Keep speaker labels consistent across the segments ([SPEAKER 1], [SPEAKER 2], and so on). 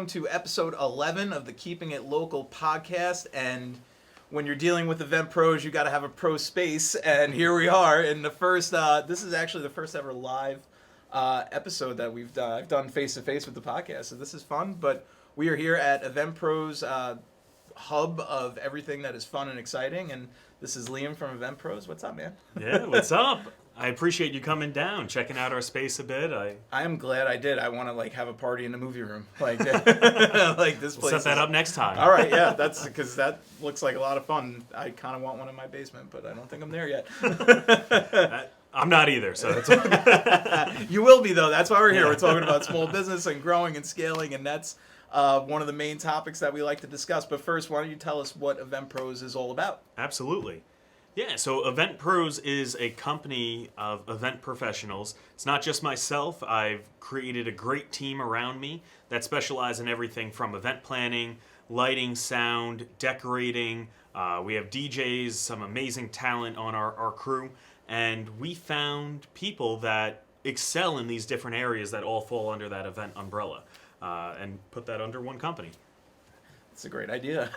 [SPEAKER 1] welcome to episode 11 of the Keeping It Local podcast. And when you're dealing with event pros, you got to have a pro space. And here we are in the first, this is actually the first ever live episode that I've done face-to-face with the podcast. So this is fun, but we are here at Event Pros hub of everything that is fun and exciting. And this is Liam from Event Pros. What's up, man?
[SPEAKER 2] Yeah, what's up? I appreciate you coming down, checking out our space a bit.
[SPEAKER 1] I am glad I did. I want to have a party in the movie room, like this place.
[SPEAKER 2] We'll set that up next time.
[SPEAKER 1] All right, yeah, that's because that looks like a lot of fun. I kind of want one in my basement, but I don't think I'm there yet.
[SPEAKER 2] I'm not either, so that's
[SPEAKER 1] You will be though. That's why we're here. We're talking about small business and growing and scaling, and that's one of the main topics that we like to discuss. But first, why don't you tell us what Event Pros is all about?
[SPEAKER 2] Absolutely. Yeah, so Event Pros is a company of event professionals. It's not just myself. I've created a great team around me that specialize in everything from event planning, lighting, sound, decorating. We have DJs, some amazing talent on our crew, and we found people that excel in these different areas that all fall under that event umbrella, and put that under one company.
[SPEAKER 1] It's a great idea.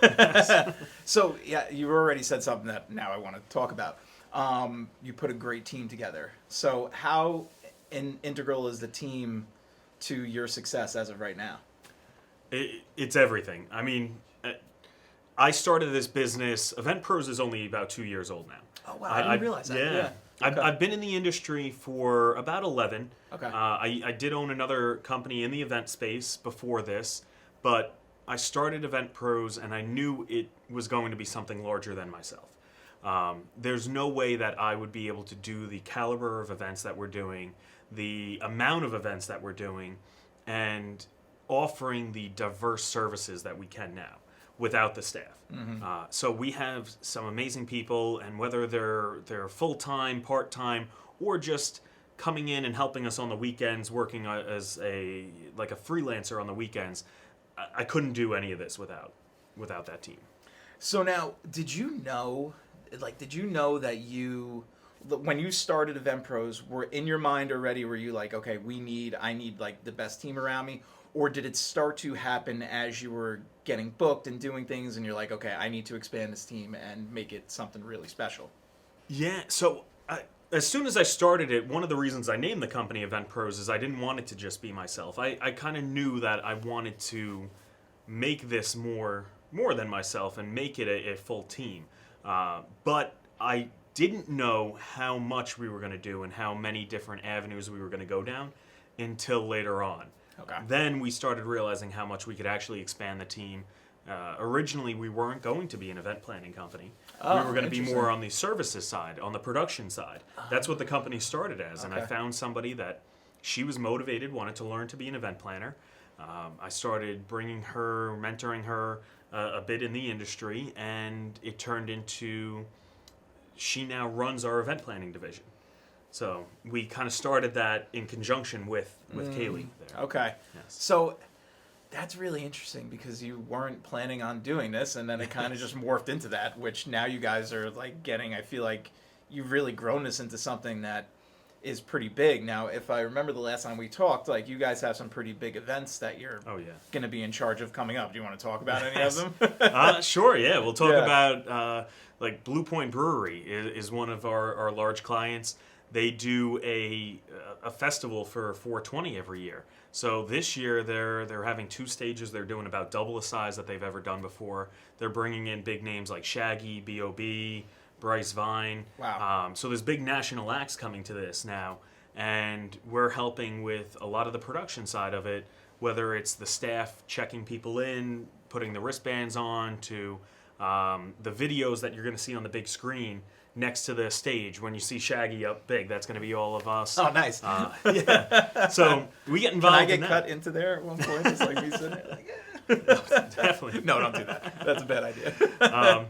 [SPEAKER 1] So, yeah, you already said something that now I want to talk about. You put a great team together. So how integral is the team to your success as of right now?
[SPEAKER 2] It's everything. I mean, I started this business. Event Pros is only about 2 years old now.
[SPEAKER 1] Oh, wow. I didn't realize that.
[SPEAKER 2] Yeah.
[SPEAKER 1] Okay.
[SPEAKER 2] I've been in the industry for about 11.
[SPEAKER 1] Okay.
[SPEAKER 2] I did own another company in the event space before this, but I started Event Pros, and I knew it was going to be something larger than myself. There's no way that I would be able to do the caliber of events that we're doing, the amount of events that we're doing, and offering the diverse services that we can now without the staff. Mm-hmm. So we have some amazing people, and whether they're full-time, part-time, or just coming in and helping us on the weekends, working as a freelancer on the weekends, I couldn't do any of this without that team. So
[SPEAKER 1] now, did you know that when you started Event Pros, were in your mind already, were you like, okay, I need the best team around me? Or did it start to happen as you were getting booked and doing things and you're like, okay, I need to expand this team and make it something really special?
[SPEAKER 2] Yeah, so as soon as I started it, one of the reasons I named the company Event Pros is I didn't want it to just be myself. I kind of knew that I wanted to make this more than myself and make it a full team. But I didn't know how much we were going to do and how many different avenues we were going to go down until later on.
[SPEAKER 1] Okay.
[SPEAKER 2] Then we started realizing how much we could actually expand the team. Originally, we weren't going to be an event planning company. We were going to be more on the services side, on the production side. That's what the company started as. Okay. And I found somebody that she was motivated, wanted to learn to be an event planner. I started bringing her, mentoring her a bit in the industry, and it turned into she now runs our event planning division. So we kind of started that in conjunction with Kaylee there.
[SPEAKER 1] Okay.
[SPEAKER 2] Yes.
[SPEAKER 1] So that's really interesting because you weren't planning on doing this, and then it kind of just morphed into that, which now you guys are getting. I feel like you've really grown this into something that is pretty big. Now, if I remember the last time we talked, you guys have some pretty big events that you're going to be in charge of coming up. Do you want to talk about any of them?
[SPEAKER 2] Sure, yeah. We'll talk about Blue Point Brewery is one of our large clients. They do a festival for 420 every year. So this year they're having 2 stages. They're doing about double the size that they've ever done before. They're bringing in big names like Shaggy, B.O.B., Bryce Vine.
[SPEAKER 1] Wow.
[SPEAKER 2] So there's big national acts coming to this now, and we're helping with a lot of the production side of it, whether it's the staff checking people in, putting the wristbands on, to the videos that you're going to see on the big screen next to the stage. When you see Shaggy up big, that's going to be all of us.
[SPEAKER 1] Oh, nice.
[SPEAKER 2] Yeah. So we get involved.
[SPEAKER 1] Can I get
[SPEAKER 2] in that.
[SPEAKER 1] cut into there at one point? Just me sitting there
[SPEAKER 2] No, definitely.
[SPEAKER 1] No, don't do that. That's a bad idea.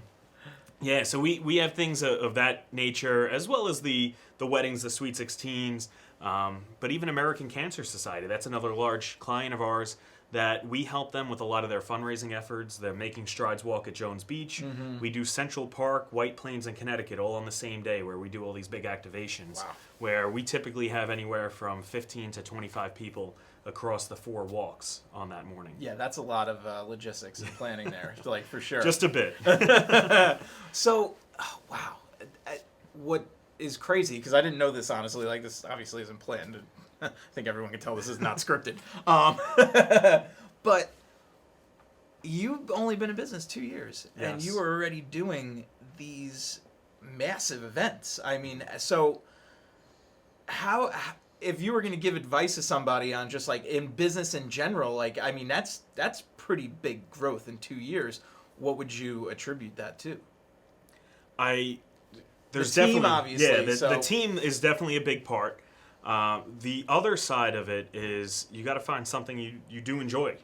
[SPEAKER 2] Yeah, so we have things of that nature, as well as the weddings, the Sweet 16s, but even American Cancer Society. That's another large client of ours. that we help them with a lot of their fundraising efforts. They're making Strides Walk at Jones Beach. We do Central Park, White Plains, and Connecticut all on the same day, where we do all these big activations.
[SPEAKER 1] Wow.
[SPEAKER 2] Where we typically have anywhere from 15 to 25 people across the 4 walks on that morning.
[SPEAKER 1] Yeah, that's a lot of logistics and planning there, like for sure.
[SPEAKER 2] Just a bit.
[SPEAKER 1] So, oh, wow. What is crazy, because I didn't know this, honestly, like this obviously isn't planned. I think everyone can tell this is not scripted. But you've only been in business 2 years, and
[SPEAKER 2] Yes.
[SPEAKER 1] you are already doing these massive events. I mean, so how if you were going to give advice to somebody on just like in business in general, like, I mean, that's pretty big growth in 2 years. What would you attribute that to?
[SPEAKER 2] There's
[SPEAKER 1] The team,
[SPEAKER 2] definitely,
[SPEAKER 1] obviously, so-
[SPEAKER 2] the team is definitely a big part. The other side of it is you got to find something you do enjoy.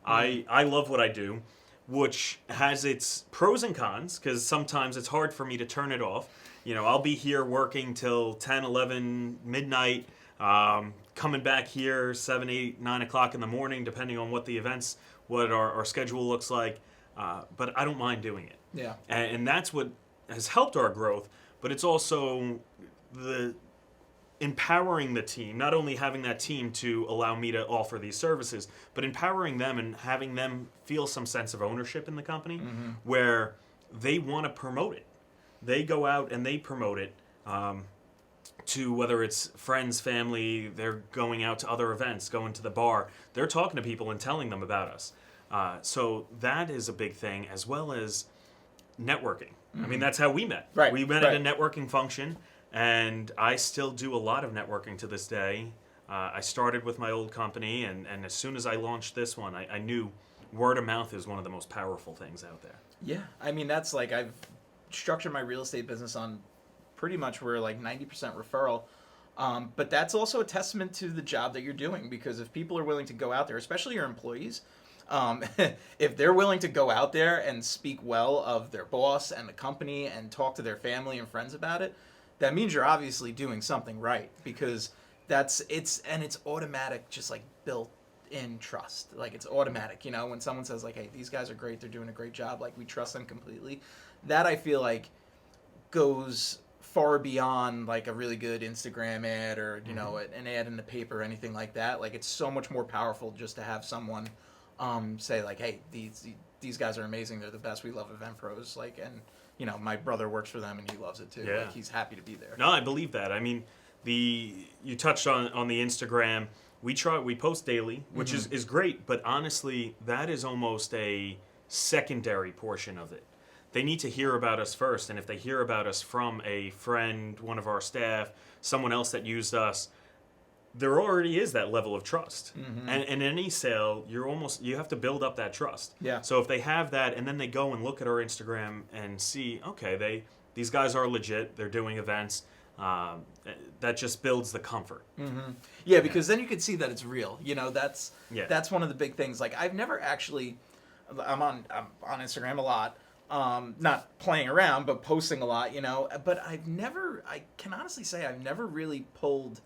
[SPEAKER 2] I love what I do, which has its pros and cons, because sometimes it's hard for me to turn it off. You know, I'll be here working till 10, 11, midnight, coming back here 7, 8, 9 o'clock in the morning, depending on what the events, what our schedule looks like. But I don't mind doing it.
[SPEAKER 1] Yeah.
[SPEAKER 2] And that's what has helped our growth, but it's also the empowering the team, not only having that team to allow me to offer these services, but empowering them and having them feel some sense of ownership in the company where they want to promote it. They go out and they promote it to whether it's friends, family, they're going out to other events, going to the bar. They're talking to people and telling them about us. So that is a big thing, as well as networking. I mean, that's how we met.
[SPEAKER 1] Right,
[SPEAKER 2] We met
[SPEAKER 1] right.
[SPEAKER 2] at a networking function, and I still do a lot of networking to this day. I started with my old company, and as soon as I launched this one, I knew word of mouth is one of the most powerful things out there.
[SPEAKER 1] Yeah, I mean, that's like, I've structured my real estate business on pretty much we're like 90% referral. But that's also a testament to the job that you're doing, because if people are willing to go out there, especially your employees, if they're willing to go out there and speak well of their boss and the company and talk to their family and friends about it, that means you're obviously doing something right, because it's automatic, just like built in trust. Like, it's automatic, you know, when someone says like, hey, these guys are great, they're doing a great job, like, we trust them completely. That, I feel like, goes far beyond like a really good Instagram ad or, you know, an ad in the paper or anything like that. Like, it's so much more powerful just to have someone say like, hey, these guys are amazing, they're the best, we love Event Pros, like, and you know, my brother works for them and he loves it too.
[SPEAKER 2] Yeah.
[SPEAKER 1] Like, he's happy to be there.
[SPEAKER 2] No, I believe that. I mean, you touched on the Instagram. We post daily, which is great, but honestly, that is almost a secondary portion of it. They need to hear about us first, and if they hear about us from a friend, one of our staff, someone else that used us, there already is that level of trust. And in any sale, you have to build up that trust.
[SPEAKER 1] Yeah.
[SPEAKER 2] So if they have that, and then they go and look at our Instagram and see, okay, these guys are legit, they're doing events, that just builds the comfort.
[SPEAKER 1] Yeah, because then you can see that it's real. You know, that's one of the big things. Like, I've never actually, I'm on Instagram a lot, not playing around, but posting a lot, you know, but I can honestly say I've never really pulled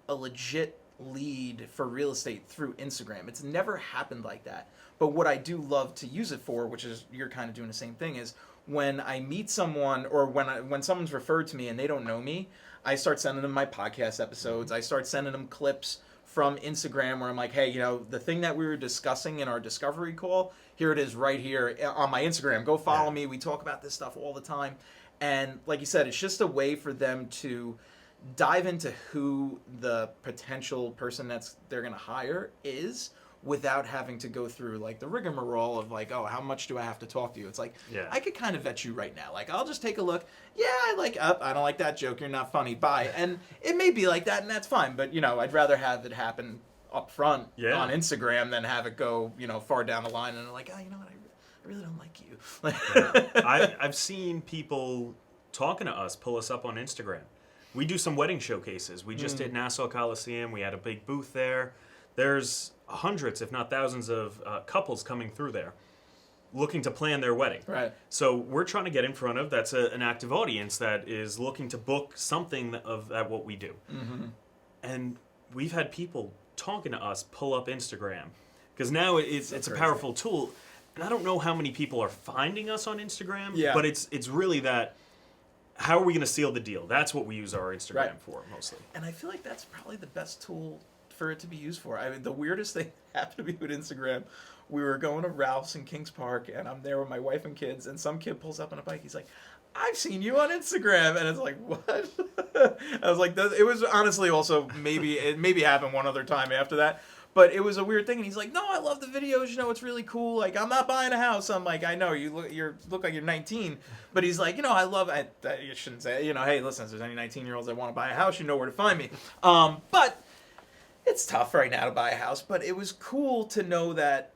[SPEAKER 1] a legit lead for real estate through Instagram. It's never happened like that. But what I do love to use it for, which is you're kind of doing the same thing, is when I meet someone or when someone's referred to me and they don't know me, I start sending them my podcast episodes. I start sending them clips from Instagram where I'm like, hey, you know, the thing that we were discussing in our discovery call, here it is right here on my Instagram. Go follow me. We talk about this stuff all the time. And like you said, it's just a way for them to dive into who the potential person they're going to hire is without having to go through like the rigmarole of like, oh, how much do I have to talk to you? It's like, I could kind of vet you right now. Like, I'll just take a look. Yeah, I don't like that joke. You're not funny. Bye. And it may be like that, and that's fine. But, you know, I'd rather have it happen up front on Instagram than have it go, you know, far down the line and like, oh, you know what? I really don't like you.
[SPEAKER 2] I've seen people talking to us pull us up on Instagram. We do some wedding showcases. We just did Nassau Coliseum. We had a big booth there. There's hundreds, if not thousands, of couples coming through there looking to plan their wedding.
[SPEAKER 1] Right.
[SPEAKER 2] So we're trying to get in front of an active audience that is looking to book something of what we do. And we've had people talking to us pull up Instagram Because now it's a
[SPEAKER 1] crazy.
[SPEAKER 2] powerful tool. And I don't know how many people are finding us on Instagram,
[SPEAKER 1] Yeah.
[SPEAKER 2] but it's really that, how are we going to seal the deal? That's what we use our Instagram
[SPEAKER 1] Right.
[SPEAKER 2] for, mostly.
[SPEAKER 1] And I feel like that's probably the best tool for it to be used for. I mean, the weirdest thing happened to me with Instagram. We were going to Ralph's in Kings Park, and I'm there with my wife and kids, and some kid pulls up on a bike. He's like, I've seen you on Instagram. And it's like, what? I was like, it was honestly also it maybe happened one other time after that. But it was a weird thing, and he's like, "No, I love the videos. You know, it's really cool. Like, I'm not buying a house." I'm like, "I know you look like you're 19," but he's like, "You know, I love. You shouldn't say. You know, hey, listen, if there's any 19-year-olds that want to buy a house, you know where to find me." But it's tough right now to buy a house. But it was cool to know that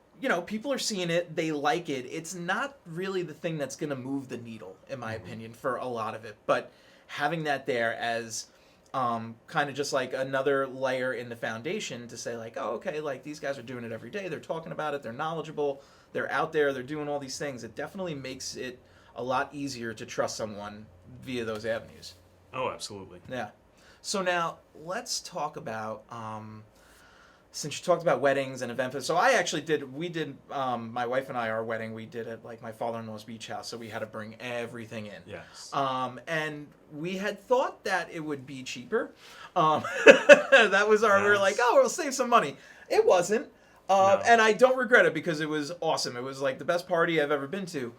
[SPEAKER 1] people are seeing it, they like it. It's not really the thing that's going to move the needle, in my opinion, for a lot of it. But having that there as kind of just like another layer in the foundation to say like, oh, okay, like these guys are doing it every day. They're talking about it. They're knowledgeable. They're out there. They're doing all these things. It definitely makes it a lot easier to trust someone via those avenues.
[SPEAKER 2] Oh, absolutely.
[SPEAKER 1] Yeah. So now let's talk about, since you talked about weddings and events. So we did, my wife and I, our wedding, we did at like my father-in-law's beach house. So we had to bring everything in.
[SPEAKER 2] Yes.
[SPEAKER 1] And we had thought that it would be cheaper. That was we were like, oh, we'll save some money. It wasn't.
[SPEAKER 2] No.
[SPEAKER 1] And I don't regret it because it was awesome. It was like the best party I've ever been to.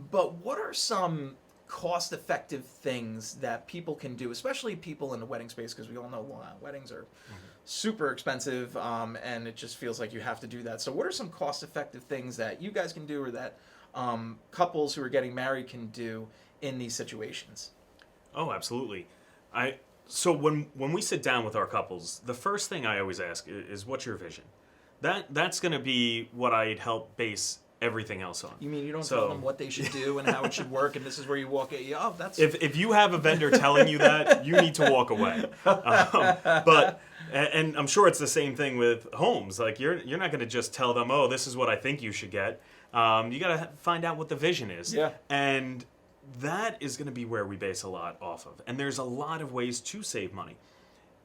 [SPEAKER 1] But what are some cost-effective things that people can do, especially people in the wedding space, because we all know weddings are super expensive, and it just feels like you have to do that. So what are some cost-effective things that you guys can do, or that couples who are getting married can do in these situations?
[SPEAKER 2] Oh, absolutely. So when we sit down with our couples, the first thing I always ask is, what's your vision? That's going to be what I'd help base everything else on.
[SPEAKER 1] You mean you don't tell them what they should do and how it should work, and this is where you walk it? Oh, that's
[SPEAKER 2] if you have a vendor telling you that, you need to walk away. But I'm sure it's the same thing with homes. Like you're not going to just tell them, oh, this is what I think you should get. You got to find out what the vision is.
[SPEAKER 1] Yeah.
[SPEAKER 2] And that is going to be where we base a lot off of. And there's a lot of ways to save money.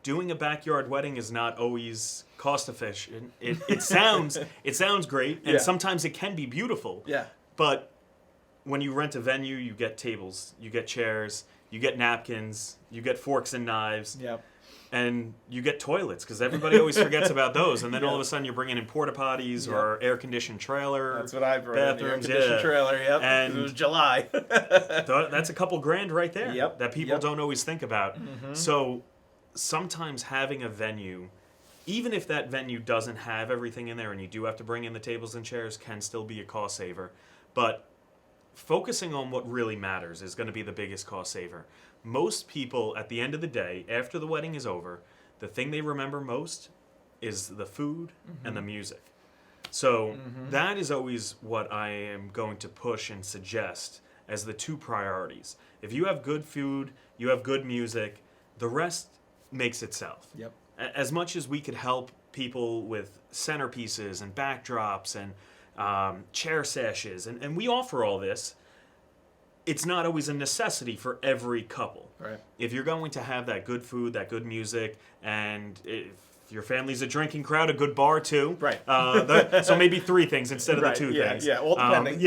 [SPEAKER 2] Doing a backyard wedding is not always cost efficient. It sounds great, and sometimes it can be beautiful.
[SPEAKER 1] Yeah.
[SPEAKER 2] But when you rent a venue, you get tables, you get chairs, you get napkins, you get forks and knives, and you get toilets, because everybody always forgets about those. And then all of a sudden you're bringing in porta potties or air-conditioned trailer.
[SPEAKER 1] That's what I brought.
[SPEAKER 2] Bathrooms,
[SPEAKER 1] Air-conditioned trailer. Yep.
[SPEAKER 2] And
[SPEAKER 1] it was July.
[SPEAKER 2] That's a couple grand right there.
[SPEAKER 1] Yep.
[SPEAKER 2] That people don't always think about. Mm-hmm. So sometimes having a venue, even if that venue doesn't have everything in there and you do have to bring in the tables and chairs, can still be a cost saver. But focusing on what really matters is going to be the biggest cost saver. Most people, at the end of the day, after the wedding is over, the thing they remember most is the food and the music. So that is always what I am going to push and suggest as the two priorities. If you have good food, you have good music, the rest makes itself.
[SPEAKER 1] Yep.
[SPEAKER 2] As much as we could help people with centerpieces and backdrops and chair sashes, and we offer all this, it's not always a necessity for every couple.
[SPEAKER 1] Right.
[SPEAKER 2] If you're going to have that good food, that good music, and if your family's a drinking crowd, a good bar too.
[SPEAKER 1] Right.
[SPEAKER 2] So maybe three things instead of the two things.
[SPEAKER 1] Yeah, all depending.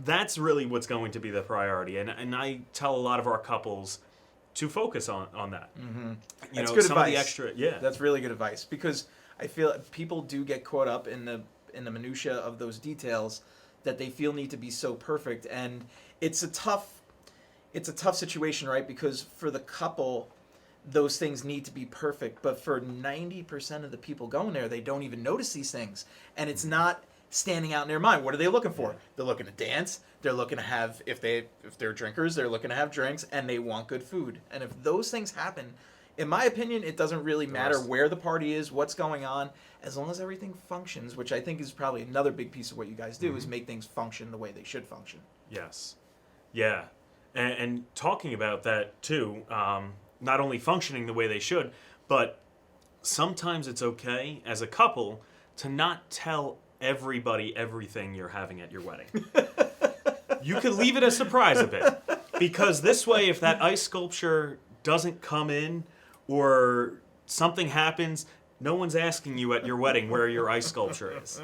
[SPEAKER 2] That's really what's going to be the priority. And I tell a lot of our couples to focus on that.
[SPEAKER 1] Mm-hmm.
[SPEAKER 2] That's
[SPEAKER 1] good
[SPEAKER 2] some
[SPEAKER 1] advice.
[SPEAKER 2] Of the extra,
[SPEAKER 1] That's really good advice, because I feel people do get caught up in the minutia of those details that they feel need to be so perfect, and it's a tough situation, right? Because for the couple, those things need to be perfect, but for 90% of the people going there, they don't even notice these things, and it's not standing out in their mind. What are they looking for? Yeah. They're looking to dance. They're looking to have, if they're drinkers, they're looking to have drinks, and they want good food. And if those things happen, in my opinion, it doesn't really matter where the party is, what's going on, as long as everything functions, which I think is probably another big piece of what you guys do, is make things function the way they should function.
[SPEAKER 2] Yes. Yeah. And talking about that too, not only functioning the way they should, but sometimes it's okay as a couple to not tell everybody everything you're having at your wedding. You could leave it a surprise a bit, because this way, if that ice sculpture doesn't come in or something happens, no one's asking you at your wedding where your ice sculpture is.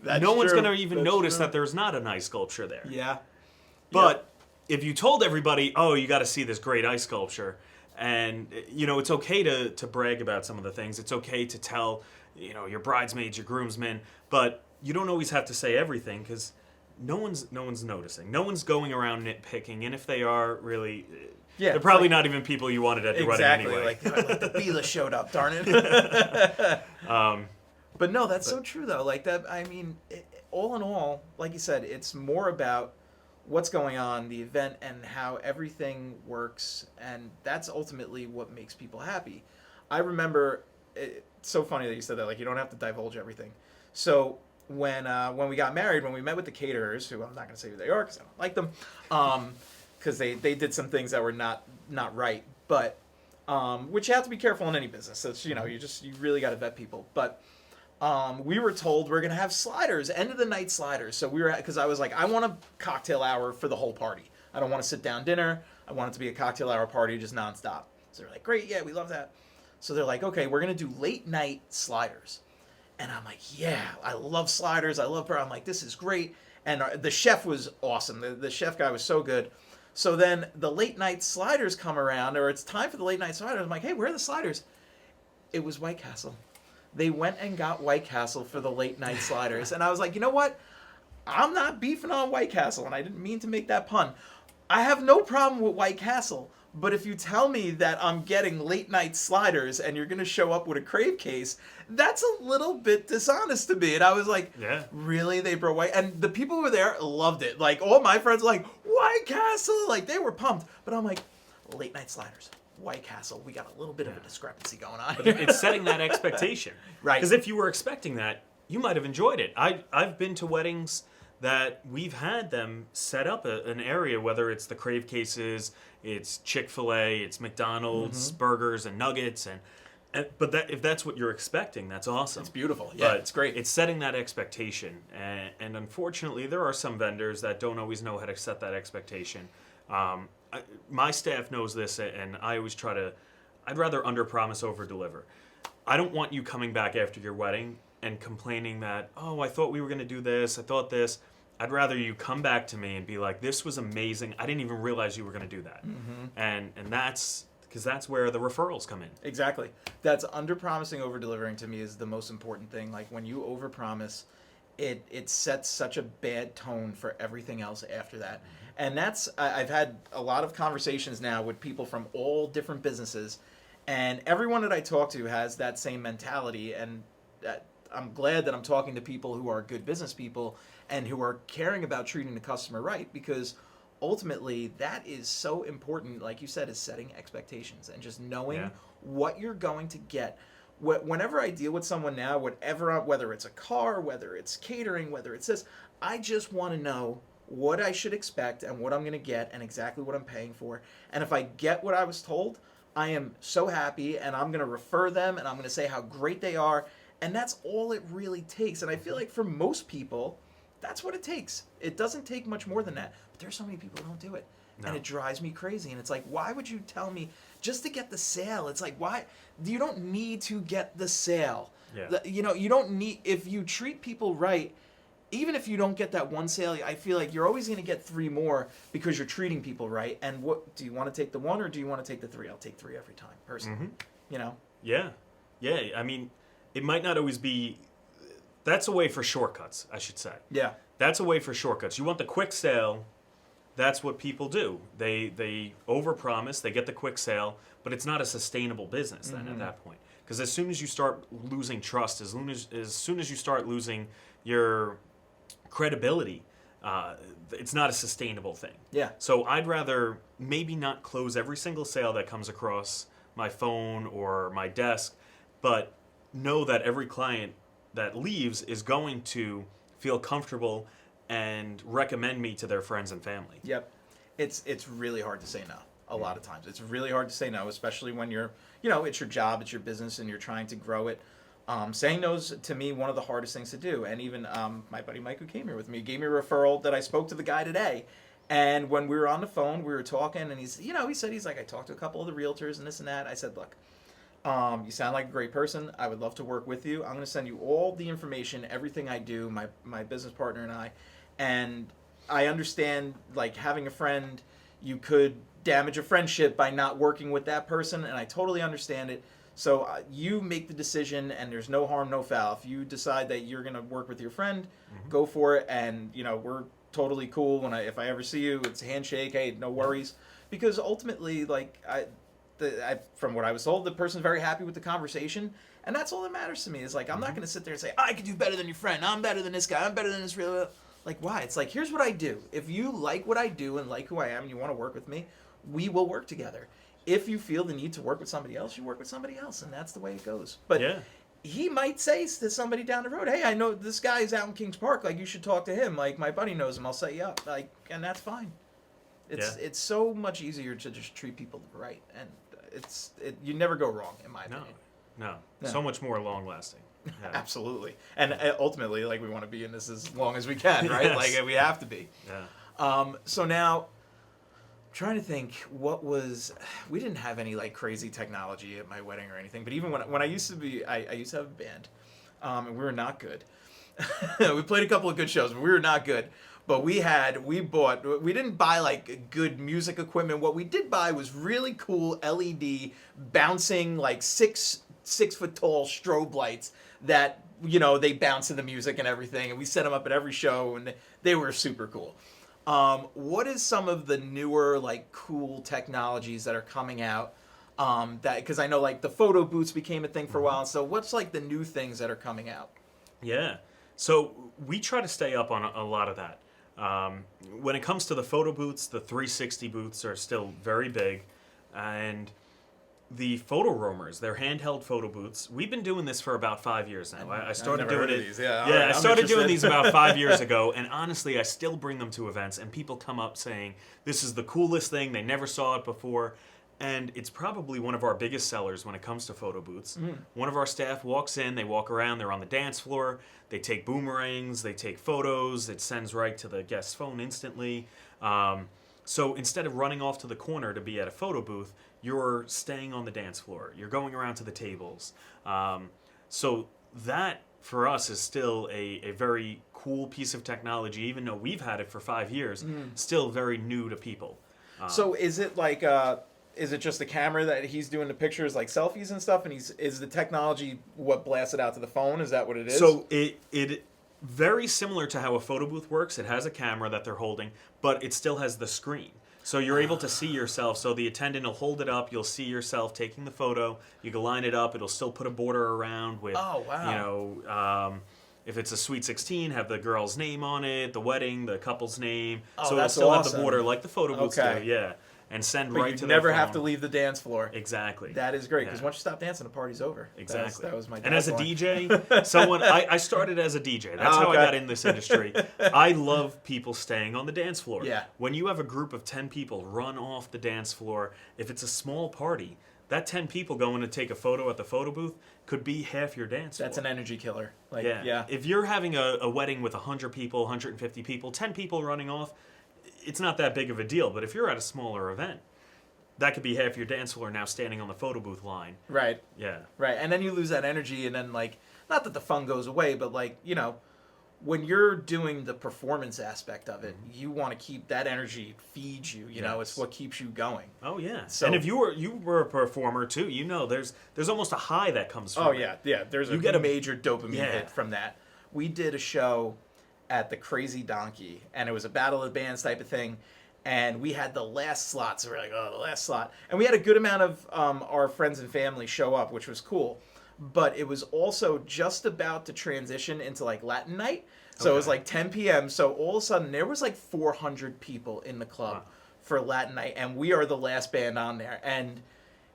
[SPEAKER 1] That's
[SPEAKER 2] No one's
[SPEAKER 1] true.
[SPEAKER 2] going to even
[SPEAKER 1] That's
[SPEAKER 2] notice
[SPEAKER 1] true.
[SPEAKER 2] that there's not an ice sculpture there.
[SPEAKER 1] Yeah.
[SPEAKER 2] But if you told everybody, oh, you got to see this great ice sculpture, and, it's okay to brag about some of the things. It's okay to tell, your bridesmaids, your groomsmen, but you don't always have to say everything because no one's noticing. No one's going around nitpicking, and if they are, really, they're probably not even people you wanted at your wedding anyway.
[SPEAKER 1] Like the Bila showed up, darn it. But no, that's so true though. Like that, I mean, all in all, like you said, it's more about what's going on, the event, and how everything works, and that's ultimately what makes people happy. I remember, it's so funny that you said that. Like you don't have to divulge everything. So when we got married, when we met with the caterers, who I'm not going to say who they are because I don't like them, because they did some things that were not right, but which you have to be careful in any business. So it's, you really got to vet people, but. We were told we're gonna have sliders, end of the night sliders. So we were because I was like, I want a cocktail hour for the whole party. I don't want to sit down dinner. I want it to be a cocktail hour party, just nonstop. So they're like, great, yeah, we love that. So they're like, okay, we're gonna do late night sliders, and I'm like, yeah, I love sliders. I love her. I'm like, this is great. And the chef was awesome. The chef guy was so good. So then the late night sliders come around, or it's time for the late night sliders. I'm like, hey, where are the sliders? It was White Castle. They went and got White Castle for the late night sliders. And I was like, you know what? I'm not beefing on White Castle, and I didn't mean to make that pun. I have no problem with White Castle, but if you tell me that I'm getting late night sliders and you're going to show up with a crave case, that's a little bit dishonest to me. And I was like,
[SPEAKER 2] yeah,
[SPEAKER 1] really? They brought White... And the people who were there loved it. Like, all my friends were like, White Castle! Like, they were pumped. But I'm like, late night sliders. White Castle, we got a little bit of a discrepancy going on here.
[SPEAKER 2] It's setting that expectation.
[SPEAKER 1] Right.
[SPEAKER 2] Because if you were expecting that, you might have enjoyed it. I've been to weddings that we've had them set up an area, whether it's the crave cases, it's Chick-fil-A, it's McDonald's, burgers and nuggets, but if that's what you're expecting, that's awesome.
[SPEAKER 1] It's beautiful. Yeah,
[SPEAKER 2] but
[SPEAKER 1] it's great.
[SPEAKER 2] It's setting that expectation, and unfortunately, there are some vendors that don't always know how to set that expectation. My staff knows this, and I always I'd rather under-promise, over-deliver. I don't want you coming back after your wedding and complaining that, oh, I thought we were going to do this, I thought this. I'd rather you come back to me and be like, this was amazing, I didn't even realize you were going to do that. And that's, because that's where the referrals come in.
[SPEAKER 1] Exactly. That's under-promising, over-delivering to me is the most important thing. Like, when you over-promise, it sets such a bad tone for everything else after that. And that's, I've had a lot of conversations now with people from all different businesses, and everyone that I talk to has that same mentality, and I'm glad that I'm talking to people who are good business people and who are caring about treating the customer right, because ultimately that is so important, like you said, is setting expectations and just knowing what you're going to get. Whenever I deal with someone now, whether it's a car, whether it's catering, whether it's this, I just want to know what I should expect and what I'm going to get and exactly what I'm paying for. And if I get what I was told, I am so happy, and I'm going to refer them, and I'm going to say how great they are, and that's all it really takes. And I feel like for most people, that's what it takes. It doesn't take much more than that. But there's so many people who don't do it. No. And it drives me crazy. And it's like, why would you tell me just to get the sale? It's like, why? You don't need to get the sale.
[SPEAKER 2] Yeah.
[SPEAKER 1] You don't need, if you treat people right, even if you don't get that one sale, I feel like you're always going to get 3 more because you're treating people right. And what do you want to take the 1 or do you want to take the 3? I'll take 3 every time, personally.
[SPEAKER 2] Yeah. I mean, it might not always be. That's a way for shortcuts, I should say.
[SPEAKER 1] Yeah.
[SPEAKER 2] That's a way for shortcuts. You want the quick sale. That's what people do. They overpromise. They get the quick sale, but it's not a sustainable business then at that point. Because as soon as you start losing trust, as soon as you start losing your credibility, it's not a sustainable thing.
[SPEAKER 1] Yeah.
[SPEAKER 2] So I'd rather maybe not close every single sale that comes across my phone or my desk, but know that every client that leaves is going to feel comfortable and recommend me to their friends and family.
[SPEAKER 1] Yep. It's really hard to say no a lot of times. It's really hard to say no, especially when you're, it's your job, it's your business, and you're trying to grow it. Saying no is, to me, one of the hardest things to do. And even my buddy Mike, who came here with me, gave me a referral that I spoke to the guy today. And when we were on the phone, we were talking, and he said, I talked to a couple of the realtors and this and that. I said, look, You sound like a great person. I would love to work with you. I'm going to send you all the information, everything I do, my business partner and I. And I understand, like, having a friend, you could damage a friendship by not working with that person, and I totally understand it. So you make the decision, and there's no harm, no foul. If you decide that you're going to work with your friend, go for it. And, we're totally cool. If I ever see you, it's a handshake. Hey, no worries. Because ultimately, like, from what I was told, the person's very happy with the conversation, and that's all that matters to me. Is like, I'm not going to sit there and say, I can do better than your friend. I'm better than this guy. I'm better than this real. Like, why? It's like, here's what I do. If you like what I do and like who I am and you want to work with me, we will work together. If you feel the need to work with somebody else, you work with somebody else, and that's the way it goes. But he might say to somebody down the road, hey, I know this guy's out in Kings Park. Like, you should talk to him. Like, my buddy knows him. I'll set you up. Like, and that's fine. It's so much easier to just treat people right, and you never go wrong, in my opinion.
[SPEAKER 2] No. So much more long lasting. Yeah.
[SPEAKER 1] Absolutely. And ultimately, like, we want to be in this as long as we can, right?
[SPEAKER 2] Yes.
[SPEAKER 1] Like, we have to be.
[SPEAKER 2] Yeah.
[SPEAKER 1] So now, trying to think, we didn't have any, like, crazy technology at my wedding or anything, but even when I used to I used to have a band, and we were not good. We played a couple of good shows, but we were not good. But we didn't buy, like, good music equipment. What we did buy was really cool LED bouncing, like, 6-foot tall strobe lights that, they bounce to the music and everything. And we set them up at every show, and they were super cool. What is some of the newer, like, cool technologies that are coming out? Because I know, like, the photo booths became a thing for a while. So what's, like, the new things that are coming out?
[SPEAKER 2] Yeah. So we try to stay up on a lot of that. When it comes to the photo booths, the 360 booths are still very big. And the photo roamers, they're handheld photo booths. We've been doing this for about 5 years now. I started doing it.
[SPEAKER 1] These. Yeah,
[SPEAKER 2] I started doing these about 5 years ago, and honestly, I still bring them to events, and people come up saying, this is the coolest thing, they never saw it before. And it's probably one of our biggest sellers when it comes to photo booths. One of our staff walks in, they walk around, they're on the dance floor, they take boomerangs, they take photos, it sends right to the guest's phone instantly. So instead of running off to the corner to be at a photo booth, you're staying on the dance floor. You're going around to the tables. So that, for us, is still a very cool piece of technology, even though we've had it for 5 years, still very new to people.
[SPEAKER 1] So is it like... is it just the camera that he's doing the pictures, like selfies and stuff, and is the technology what blasts it out to the phone? Is that what it is?
[SPEAKER 2] So it very similar to how a photo booth works. It has a camera that they're holding, but it still has the screen. So you're able to see yourself. So the attendant will hold it up. You'll see yourself taking the photo. You can line it up. It'll still put a border around with, if it's a Sweet 16, have the girl's name on it, the wedding, the couple's name.
[SPEAKER 1] Oh,
[SPEAKER 2] so
[SPEAKER 1] that's
[SPEAKER 2] it'll still
[SPEAKER 1] awesome.
[SPEAKER 2] have the border like the photo booths do. Yeah. And send
[SPEAKER 1] but
[SPEAKER 2] right
[SPEAKER 1] you
[SPEAKER 2] to
[SPEAKER 1] never
[SPEAKER 2] their phone.
[SPEAKER 1] have to leave the dance floor.
[SPEAKER 2] Exactly.
[SPEAKER 1] That is great, because once you stop dancing, the party's over.
[SPEAKER 2] Exactly.
[SPEAKER 1] That was my
[SPEAKER 2] and as a
[SPEAKER 1] point.
[SPEAKER 2] DJ, I started as a DJ. That's how I got in this industry. I love people staying on the dance floor.
[SPEAKER 1] Yeah.
[SPEAKER 2] When you have a group of 10 people run off the dance floor, if it's a small party, that 10 people going to take a photo at the photo booth could be half your dance floor.
[SPEAKER 1] That's an energy killer. Like,
[SPEAKER 2] yeah. If you're having a wedding with 100 people, 150 people, 10 people running off, it's not that big of a deal. But if you're at a smaller event, that could be half your dance floor now standing on the photo booth line.
[SPEAKER 1] Right.
[SPEAKER 2] Yeah.
[SPEAKER 1] Right. And then you lose that energy, and then, like, not that the fun goes away, but, like, when you're doing the performance aspect of it, you want to keep that energy, feeds you, you know, it's what keeps you going.
[SPEAKER 2] Oh, yeah.
[SPEAKER 1] So,
[SPEAKER 2] and if you were a performer, too, there's almost a high that comes from it.
[SPEAKER 1] Yeah. There's
[SPEAKER 2] You get a
[SPEAKER 1] major dopamine hit from that. We did a show at the Crazy Donkey, and it was a battle of the bands type of thing. And we had the last slot, so we're like, the last slot. And we had a good amount of our friends and family show up, which was cool. But it was also just about to transition into, like, Latin night. So it was like 10 p.m. So all of a sudden, there was like 400 people in the club for Latin night. And we are the last band on there. And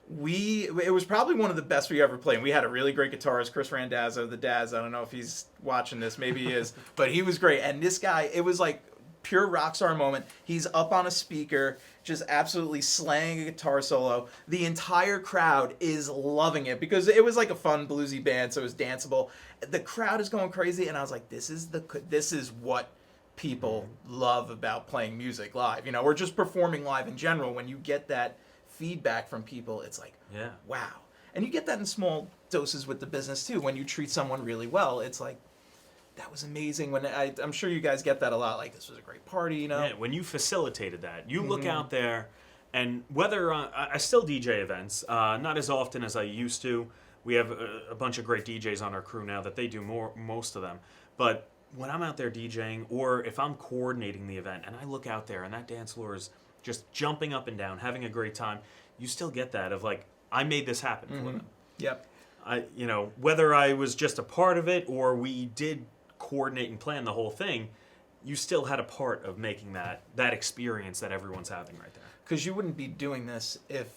[SPEAKER 1] it was probably one of the best we ever played. We had a really great guitarist, Chris Randazzo, the Daz. I don't know if he's watching this. Maybe he is. But he was great. And this guy, it was like pure rock star moment. He's up on a speaker, just absolutely slaying a guitar solo. The entire crowd is loving it because it was like a fun bluesy band, so it was danceable. The crowd is going crazy, and I was like, this is what people love about playing music live, or just performing live in general. When you get that feedback from people, it's like, wow. And you get that in small doses with the business too. When you treat someone really well, it's like, that was amazing. When I'm sure you guys get that a lot. Like, this was a great party, you know?
[SPEAKER 2] Yeah, when you facilitated that, you look out there, and whether I still DJ events, not as often as I used to. We have a bunch of great DJs on our crew now that they do most of them. But when I'm out there DJing, or if I'm coordinating the event, and I look out there and that dance floor is just jumping up and down, having a great time, you still get that of like, I made this happen for them.
[SPEAKER 1] Yep.
[SPEAKER 2] Whether I was just a part of it or we did coordinate and plan the whole thing, you still had a part of making that experience that everyone's having right there.
[SPEAKER 1] Because you wouldn't be doing this if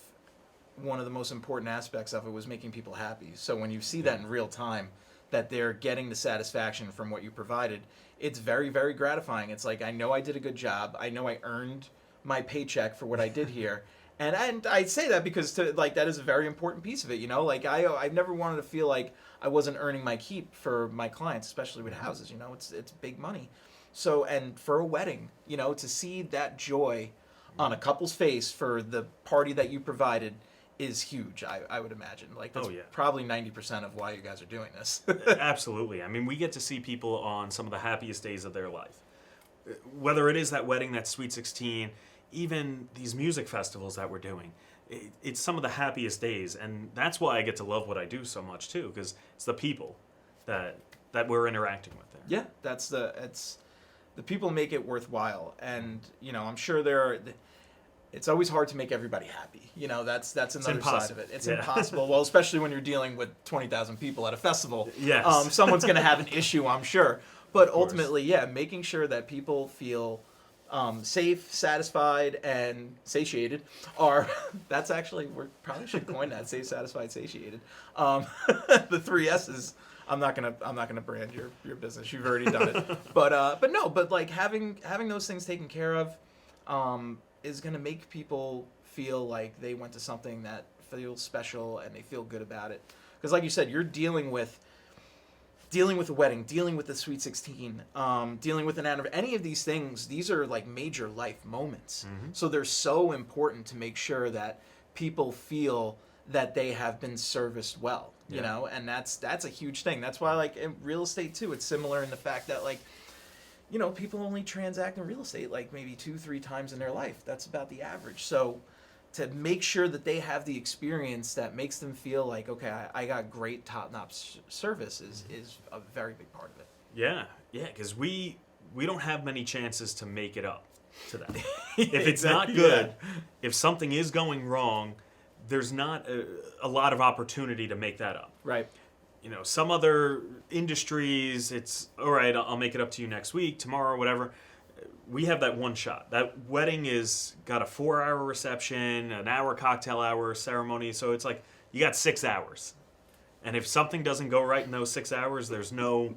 [SPEAKER 1] one of the most important aspects of it was making people happy. So when you see that in real time, that they're getting the satisfaction from what you provided, it's very, very gratifying. It's like, I know I did a good job. I know I earned my paycheck for what I did here. And I say that because that is a very important piece of it, you know? Like, I've never wanted to feel like I wasn't earning my keep for my clients, especially with houses, you know? It's big money. So, and for a wedding, you know, to see that joy on a couple's face for the party that you provided is huge, I would imagine. Like, that's probably 90% of why you guys are doing this.
[SPEAKER 2] Absolutely. I mean, we get to see people on some of the happiest days of their life. Whether it is that wedding, that Sweet 16, even these music festivals that we're doing, it's some of the happiest days. And that's why I get to love what I do so much, too, because it's the people that we're interacting with there.
[SPEAKER 1] Yeah, the people make it worthwhile. And, you know, I'm sure it's always hard to make everybody happy. You know, that's another side of it. It's impossible. Well, especially when you're dealing with 20,000 people at a festival.
[SPEAKER 2] Yes.
[SPEAKER 1] Someone's going to have an issue, I'm sure. But ultimately, making sure that people feel safe, satisfied, and satiated that's actually, we probably should coin that, safe, satisfied, satiated. The 3 S's. I'm not gonna brand your business. You've already done it. But like having those things taken care of is gonna make people feel like they went to something that feels special and they feel good about it. Because like you said, you're dealing with a wedding, dealing with the Sweet 16, dealing with an anniversary. Any of these things, these are like major life moments. So they're so important to make sure that people feel that they have been serviced well, you know, and that's a huge thing. That's why, like, in real estate too, it's similar in the fact that, like, you know, people only transact in real estate like maybe 2-3 times in their life. That's about the average. So to make sure that they have the experience that makes them feel like, okay, I got great top-notch service is a very big part of it.
[SPEAKER 2] Yeah, because we don't have many chances to make it up to them. If it's not good, if something is going wrong, there's not a lot of opportunity to make that up.
[SPEAKER 1] Right.
[SPEAKER 2] You know, some other industries, it's, all right, I'll make it up to you next week, tomorrow, whatever. We have that one shot. That wedding is got a 4-hour reception, an hour cocktail hour ceremony, so it's like you got 6 hours. And if something doesn't go right in those 6 hours, there's no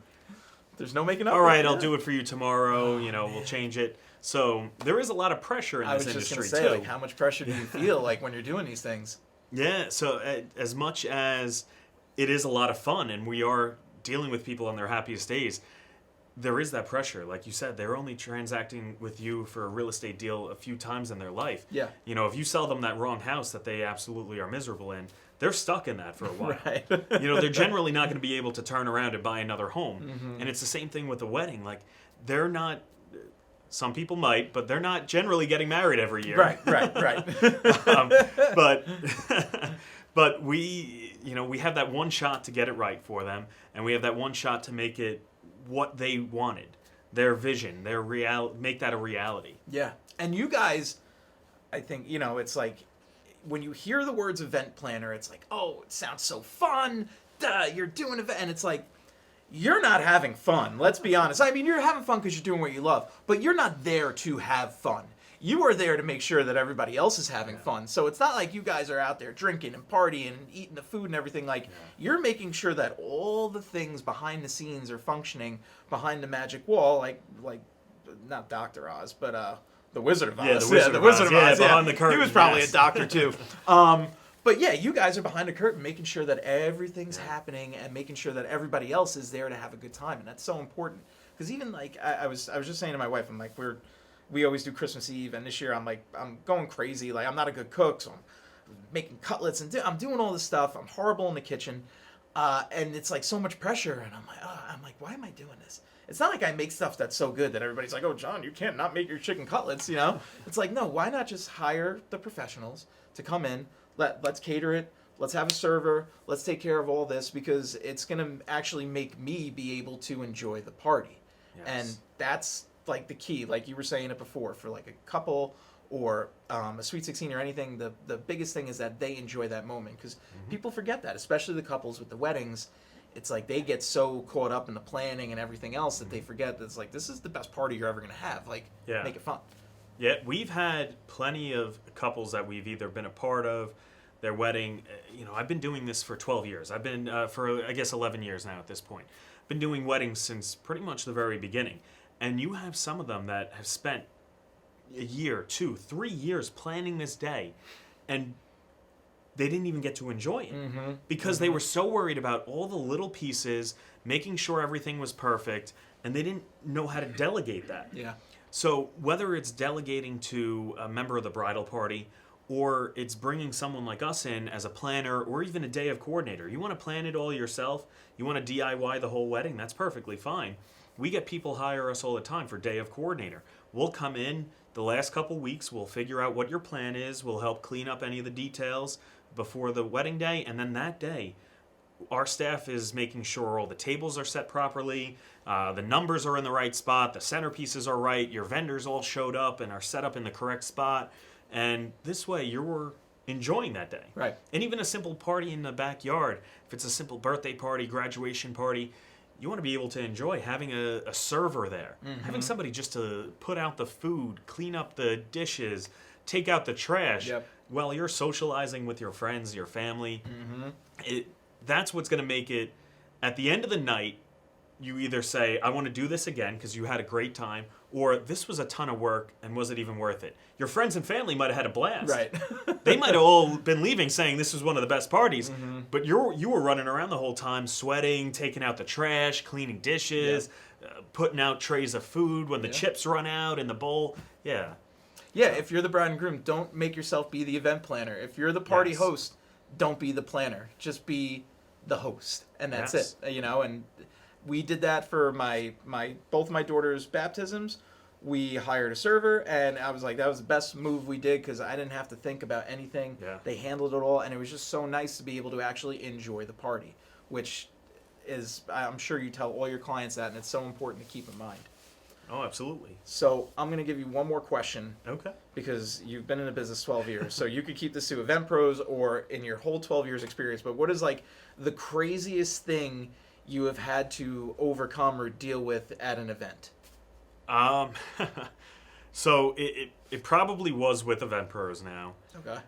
[SPEAKER 1] making up.
[SPEAKER 2] All right, I'll do it for you tomorrow, we'll change it. So there is a lot of pressure in this industry,
[SPEAKER 1] I was just going to say,
[SPEAKER 2] too.
[SPEAKER 1] like, how much pressure do you feel like when you're doing these things?
[SPEAKER 2] Yeah, so as much as it is a lot of fun and we are dealing with people on their happiest days, there is that pressure. Like you said, they're only transacting with you for a real estate deal a few times in their life.
[SPEAKER 1] Yeah.
[SPEAKER 2] You know, if you sell them that wrong house that they absolutely are miserable in, they're stuck in that for a while.
[SPEAKER 1] Right.
[SPEAKER 2] They're generally not going to be able to turn around and buy another home. And it's the same thing with a wedding. Like, they're not... Some people might, but they're not generally getting married every year.
[SPEAKER 1] Right.
[SPEAKER 2] But we have that one shot to get it right for them, and we have that one shot to make it what they wanted, their vision, make that a reality. Yeah,
[SPEAKER 1] and you guys, I think, it's like when you hear the words event planner, it's like, oh, it sounds so fun. Duh, you're doing an event, and it's like, you're not having fun. Let's be honest. I mean, you're having fun because you're doing what you love, but you're not there to have fun. You are there to make sure that everybody else is having fun. So it's not like you guys are out there drinking and partying and eating the food and everything. Like, you're making sure that all the things behind the scenes are functioning behind the magic wall, like not Dr. Oz, but the Wizard of Oz.
[SPEAKER 2] Yeah, the Wizard of Oz. Behind the curtain.
[SPEAKER 1] He was probably a doctor too. But yeah, you guys are behind the curtain making sure that everything's happening and making sure that everybody else is there to have a good time. And that's so important. Because even like, I was just saying to my wife, I'm like, we always do Christmas Eve, and this year I'm going crazy. Like, I'm not a good cook, so I'm making cutlets and I'm doing all this stuff. I'm horrible in the kitchen, and it's like so much pressure. And I'm like, why am I doing this? It's not like I make stuff that's so good that everybody's like, oh, John, you can't not make your chicken cutlets, you know? It's like, no, why not just hire the professionals to come in, let's cater it, let's have a server, let's take care of all this, because it's going to actually make me be able to enjoy the party.
[SPEAKER 2] Yes.
[SPEAKER 1] And that's like the key, like you were saying it before, for like a couple or a Sweet 16 or anything, the biggest thing is that they enjoy that moment, because people forget that, especially the couples with the weddings. It's like they get so caught up in the planning and everything else that they forget that it's like, this is the best party you're ever going to have. Like, make it fun.
[SPEAKER 2] Yeah, we've had plenty of couples that we've either been a part of, their wedding. You know, I've been doing this for 12 years. I've been, for I guess 11 years now at this point. Been doing weddings since pretty much the very beginning. And you have some of them that have spent a year, 2, 3 years planning this day, and they didn't even get to enjoy it because they were so worried about all the little pieces, making sure everything was perfect, and they didn't know how to delegate that.
[SPEAKER 1] Yeah.
[SPEAKER 2] So whether it's delegating to a member of the bridal party, or it's bringing someone like us in as a planner, or even a day of coordinator. You want to plan it all yourself, you want to DIY the whole wedding, that's perfectly fine. We get people hire us all the time for day of coordinator. We'll come in the last couple weeks, we'll figure out what your plan is, we'll help clean up any of the details before the wedding day, and then that day, our staff is making sure all the tables are set properly, the numbers are in the right spot, the centerpieces are right, your vendors all showed up and are set up in the correct spot, and this way you're enjoying that day.
[SPEAKER 1] Right.
[SPEAKER 2] And even a simple party in the backyard, if it's a simple birthday party, graduation party, you want to be able to enjoy having a server there, having somebody just to put out the food, clean up the dishes, take out the trash. While you're socializing with your friends, your family. That's what's going to make it, at the end of the night, you either say, I want to do this again because you had a great time, or this was a ton of work and was it even worth it? Your friends and family might have had a blast.
[SPEAKER 1] Right.
[SPEAKER 2] They might have all been leaving saying this was one of the best parties, but you were running around the whole time, sweating, taking out the trash, cleaning dishes, putting out trays of food when the chips run out in the bowl. Yeah.
[SPEAKER 1] Yeah, if you're the bride and groom, don't make yourself be the event planner. If you're the party host, don't be the planner. Just be the host, and that's it. You know, and we did that for both my daughters' baptisms. We hired a server, and I was like, that was the best move we did because I didn't have to think about anything. They handled it all, and it was just so nice to be able to actually enjoy the party, which is, I'm sure you tell all your clients that, and it's so important to keep in mind.
[SPEAKER 2] Oh, absolutely.
[SPEAKER 1] So I'm going to give you one more question.
[SPEAKER 2] Okay. Because
[SPEAKER 1] you've been in the business 12 years. So you could keep this to Event Pros or in your whole 12 years experience. But what is like the craziest thing you have had to overcome or deal with at an event?
[SPEAKER 2] So it probably was with Event Pros now.
[SPEAKER 1] Okay.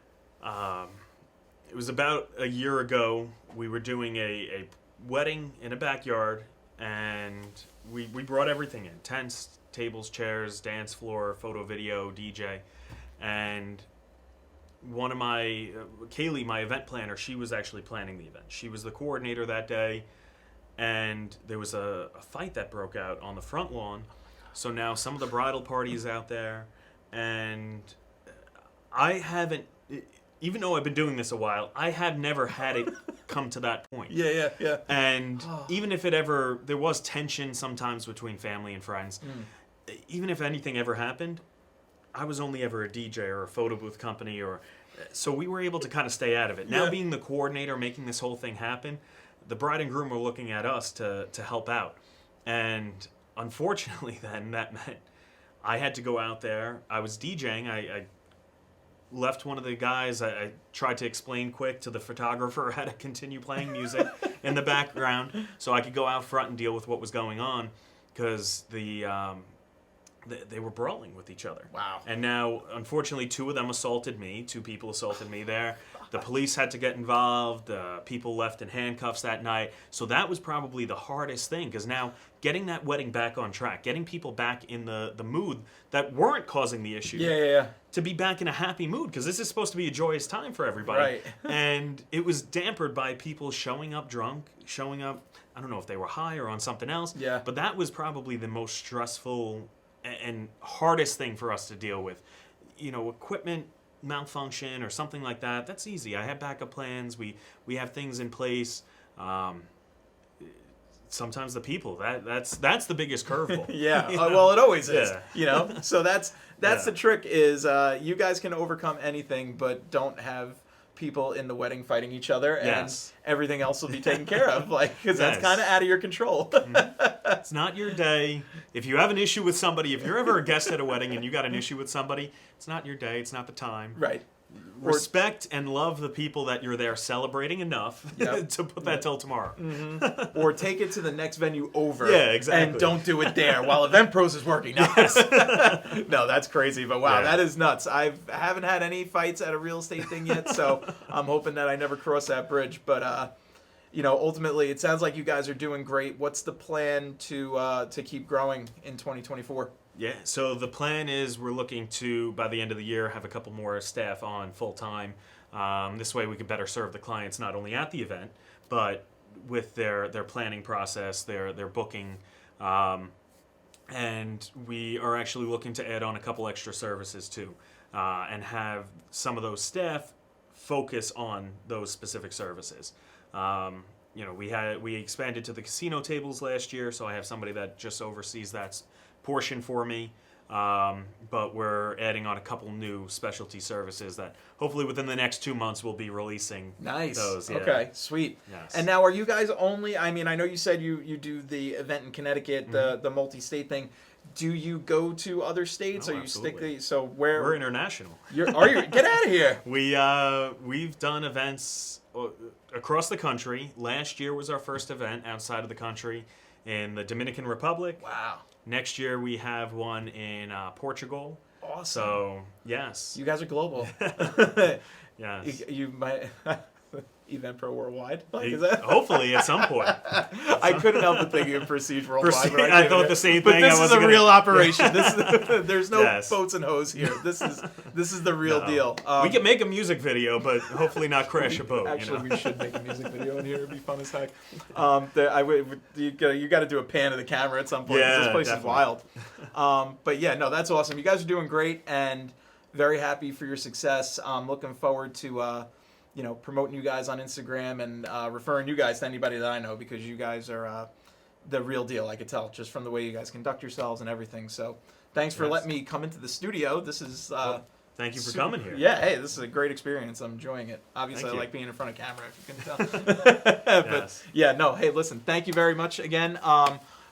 [SPEAKER 2] It was about a year ago. We were doing a wedding in a backyard, and we brought everything in: tents, tables, chairs, dance floor, photo, video, DJ. And one of Kaylee, my event planner, she was actually planning the event. She was the coordinator that day, and there was a fight that broke out on the front lawn. So now some of the bridal party is out there, and I haven't, even though I've been doing this a while, I have never had it come to that point.
[SPEAKER 1] Yeah.
[SPEAKER 2] And even if there was tension sometimes between family and friends, even if anything ever happened, I was only ever a DJ or a photo booth company, so we were able to kind of stay out of it. Now being the coordinator, making this whole thing happen, the bride and groom were looking at us to help out. And unfortunately then, that meant I had to go out there. I was DJing. I left one of the guys. I tried to explain quick to the photographer how to continue playing music in the background so I could go out front and deal with what was going on, because they were brawling with each other.
[SPEAKER 1] Wow.
[SPEAKER 2] And now, unfortunately, 2 of them assaulted me. 2 people assaulted me there. The police had to get involved. People left in handcuffs that night. So that was probably the hardest thing, because now getting that wedding back on track, getting people back in the mood that weren't causing the issue.
[SPEAKER 1] Yeah.
[SPEAKER 2] To be back in a happy mood, because this is supposed to be a joyous time for everybody.
[SPEAKER 1] Right.
[SPEAKER 2] And it was dampered by people showing up drunk, I don't know if they were high or on something else.
[SPEAKER 1] Yeah.
[SPEAKER 2] But that was probably the most stressful and hardest thing for us to deal with. You know, equipment, malfunction or something like that, that's easy. I have backup plans. We have things in place. Sometimes the people that's the biggest curveball.
[SPEAKER 1] Yeah.
[SPEAKER 2] You know?
[SPEAKER 1] Well, it always is.
[SPEAKER 2] Yeah.
[SPEAKER 1] You know. So that's
[SPEAKER 2] Yeah.
[SPEAKER 1] the trick is you guys can overcome anything, but don't have people in the wedding fighting each other, and
[SPEAKER 2] Yes.
[SPEAKER 1] everything else will be taken care of. Like, because that's
[SPEAKER 2] Yes.
[SPEAKER 1] kind of out of your control.
[SPEAKER 2] It's not your day. If you have an issue with somebody, if you're ever a guest at a wedding and you got an issue with somebody, it's not your day. It's not the time.
[SPEAKER 1] Right.
[SPEAKER 2] Respect and love the people that you're there celebrating enough
[SPEAKER 1] Yep.
[SPEAKER 2] to put that till tomorrow.
[SPEAKER 1] Or take it to the next venue over.
[SPEAKER 2] Yeah, exactly.
[SPEAKER 1] And don't do it there while Event Pros is working. No, no, that's crazy. But wow,
[SPEAKER 2] Yeah.
[SPEAKER 1] that is nuts. I haven't had any fights at a real estate thing yet, so I'm hoping that I never cross that bridge. But you know, ultimately, it sounds like you guys are doing great. What's the plan to keep growing in 2024?
[SPEAKER 2] Yeah, so the plan is we're looking to, by the end of the year, have a couple more staff on full-time. This way we can better serve the clients not only at the event, but with their planning process, their booking. And we are actually looking to add on a couple extra services too, and have some of those staff focus on those specific services. You know, we expanded to the casino tables last year, so I have somebody that just oversees that portion for me. But we're adding on a couple new specialty services that hopefully within the next 2 months we'll be releasing.
[SPEAKER 1] Nice.
[SPEAKER 2] Those, yeah.
[SPEAKER 1] Okay, sweet.
[SPEAKER 2] Yes.
[SPEAKER 1] And now, are you guys only? I mean, I know you said you do the event in Connecticut, the multi-state thing. Do you go to other states,
[SPEAKER 2] Oh,
[SPEAKER 1] or you
[SPEAKER 2] absolutely.
[SPEAKER 1] So where?
[SPEAKER 2] We're international.
[SPEAKER 1] Are you? Get out of here!
[SPEAKER 2] We've done events across the country. Last year was our first event outside of the country in the Dominican Republic.
[SPEAKER 1] Wow.
[SPEAKER 2] Next year we have one in Portugal.
[SPEAKER 1] Awesome.
[SPEAKER 2] So yes,
[SPEAKER 1] You guys are global.
[SPEAKER 2] yes.
[SPEAKER 1] you might Event Pro Worldwide. Like, is that?
[SPEAKER 2] Hopefully at some point.
[SPEAKER 1] I couldn't help but think of Prestige Worldwide. but
[SPEAKER 2] I
[SPEAKER 1] came
[SPEAKER 2] thought
[SPEAKER 1] in
[SPEAKER 2] the same
[SPEAKER 1] But
[SPEAKER 2] thing.
[SPEAKER 1] this
[SPEAKER 2] I
[SPEAKER 1] is a
[SPEAKER 2] wasn't
[SPEAKER 1] real
[SPEAKER 2] gonna...
[SPEAKER 1] operation. There's no
[SPEAKER 2] Yes.
[SPEAKER 1] boats and hoes here. This is the real
[SPEAKER 2] No.
[SPEAKER 1] deal.
[SPEAKER 2] We can make a music video, but hopefully not crash a boat.
[SPEAKER 1] Actually,
[SPEAKER 2] you know?
[SPEAKER 1] we should make a music video in here. It'd be fun as heck. You got to do a pan of the camera at some point. 'Cause
[SPEAKER 2] Yeah,
[SPEAKER 1] this place
[SPEAKER 2] definitely.
[SPEAKER 1] is wild. But yeah, no, that's awesome. You guys are doing great, and very happy for your success. Looking forward to promoting you guys on Instagram and referring you guys to anybody that I know, because you guys are the real deal. I could tell just from the way you guys conduct yourselves and everything. So thanks for
[SPEAKER 2] Yes.
[SPEAKER 1] letting me come into the studio. This is.
[SPEAKER 2] Thank you for
[SPEAKER 1] Super-
[SPEAKER 2] coming here.
[SPEAKER 1] Yeah, hey, this is a great experience. I'm enjoying it. Obviously,
[SPEAKER 2] Thank
[SPEAKER 1] I
[SPEAKER 2] you.
[SPEAKER 1] like being in front of camera, if you can tell. But
[SPEAKER 2] Yes.
[SPEAKER 1] yeah, no, hey, listen, thank you very much again.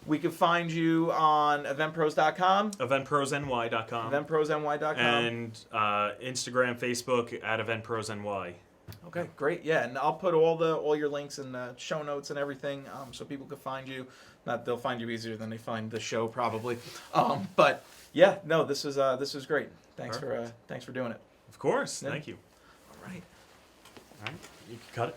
[SPEAKER 1] We can find you on eventpros.com,
[SPEAKER 2] EventProsNY.com.
[SPEAKER 1] eventprosny.com.
[SPEAKER 2] And Instagram, Facebook at EventProsNY.
[SPEAKER 1] Okay, great. Yeah, and I'll put all your links in the show notes and everything, so people can find you. Not they'll find you easier than they find the show probably. But yeah, no, this was great. Thanks for doing it.
[SPEAKER 2] Of course.
[SPEAKER 1] Yeah.
[SPEAKER 2] Thank you.
[SPEAKER 1] All right.
[SPEAKER 2] All right. You can cut it.